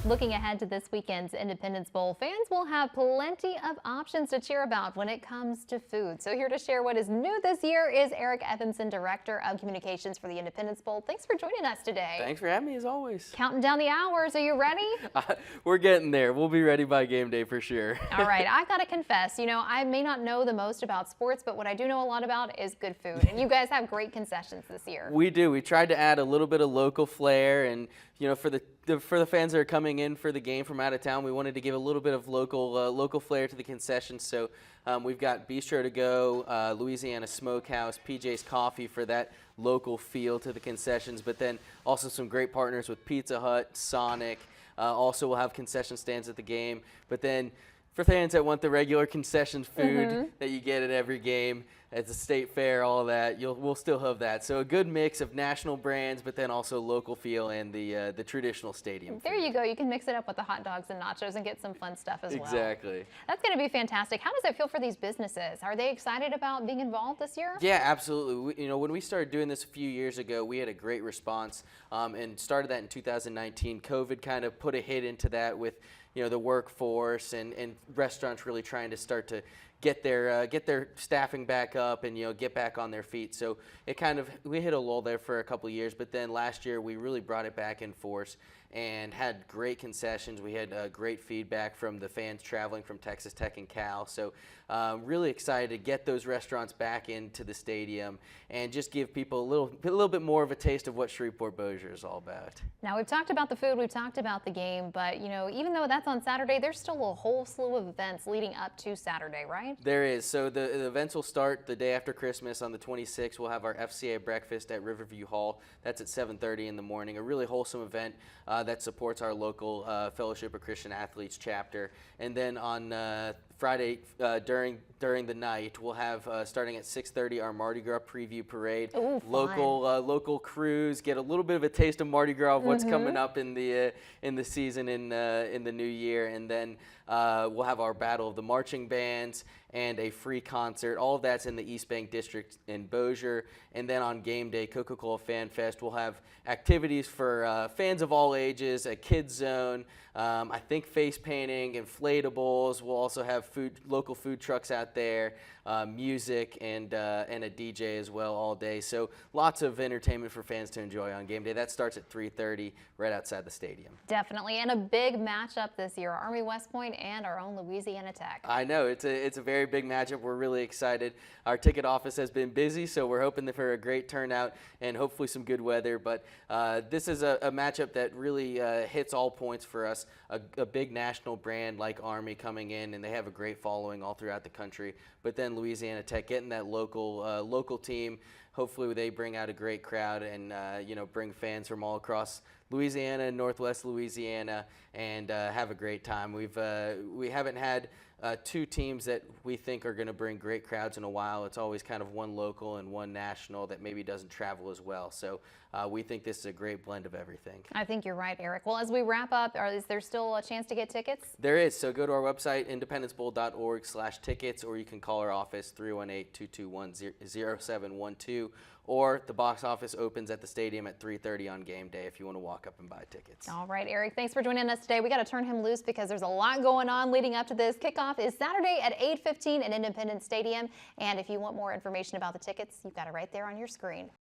Looking ahead to this weekend's Independence Bowl, fans will have plenty of options to cheer about when it comes to food. So here to share what is new this year is Eric Evanson, Director of Communications for the Independence Bowl. Thanks for joining us today. Thanks for having me, as always. Counting down the hours. Are you ready? We're getting there. We'll be ready by game day for sure. All right. I've got to confess, I may not know the most about sports, but what I do know a lot about is good food. And you guys have great concessions this year. We do. We tried to add a little bit of local flair, and for the fans that are coming in for the game from out of town, we wanted to give a little bit of local flair to the concessions. So we've got Bistro to go, Louisiana Smokehouse, PJ's Coffee for that local feel to the concessions, but then also some great partners with Pizza Hut, Sonic. Also, we'll have concession stands at the game, but then for fans that want the regular concession food that you get at every game, at the state fair, all of that, we'll still have that. So a good mix of national brands, but then also local feel and the traditional stadium There food. you go. You can mix it up with the hot dogs and nachos and get some fun stuff as well. Exactly. That's going to be fantastic. How does it feel for these businesses? Are they excited about being involved this year? Yeah, absolutely. When we started doing this a few years ago, we had a great response and started that in 2019. COVID kind of put a hit into that with the workforce and restaurants really trying to start to get their staffing back up and get back on their feet. So we hit a lull there for a couple of years, but then last year we really brought it back in force and had great concessions. We had great feedback from the fans traveling from Texas Tech and Cal. So really excited to get those restaurants back into the stadium and just give people a little bit more of a taste of what Shreveport-Bossier is all about. Now, we've talked about the food, we've talked about the game, but even though that's on Saturday, there's still a whole slew of events leading up to Saturday, right? There is. So the events will start the day after Christmas on the 26th. We'll have our FCA breakfast at Riverview Hall. That's at 7:30 in the morning. A really wholesome event that supports our local Fellowship of Christian Athletes chapter. And then on Friday during the night, we'll have starting at 6:30 our Mardi Gras preview parade. Ooh, local crews get a little bit of a taste of Mardi Gras of what's coming up in the season in the new year, and then we'll have our Battle of the Marching Bands and a free concert. All of that's in the East Bank District in Bossier. And then on game day, Coca-Cola Fan Fest, we'll have activities for fans of all ages, a kids zone, I think face painting, inflatables. We'll also have local food trucks out there, music, and a DJ as well all day. So lots of entertainment for fans to enjoy on game day. That starts at 3:30 right outside the stadium. Definitely, and a big matchup this year, Army West Point and our own Louisiana Tech. I know, it's a very big matchup. We're really excited. Our ticket office has been busy, so we're hoping for a great turnout and hopefully some good weather. But this is a matchup that really hits all points for us. A big national brand like Army coming in, and they have a great following all throughout the country. But then Louisiana Tech getting that local team. Hopefully they bring out a great crowd and bring fans from all across Louisiana and Northwest Louisiana and have a great time. We haven't had two teams that we think are going to bring great crowds in a while. It's always kind of one local and one national that maybe doesn't travel as well. So we think this is a great blend of everything. I think you're right, Eric. Well, as we wrap up, is there still a chance to get tickets? There is. So go to our website, independencebowl.org/tickets, or you can call our office 318-221-0712, or the box office opens at the stadium at 3:30 on game day if you want to walk up and buy tickets. All right, Eric, thanks for joining us today. We got to turn him loose because there's a lot going on leading up to this. Kickoff is Saturday at 8:15 at Independence Stadium. And if you want more information about the tickets, you've got it right there on your screen.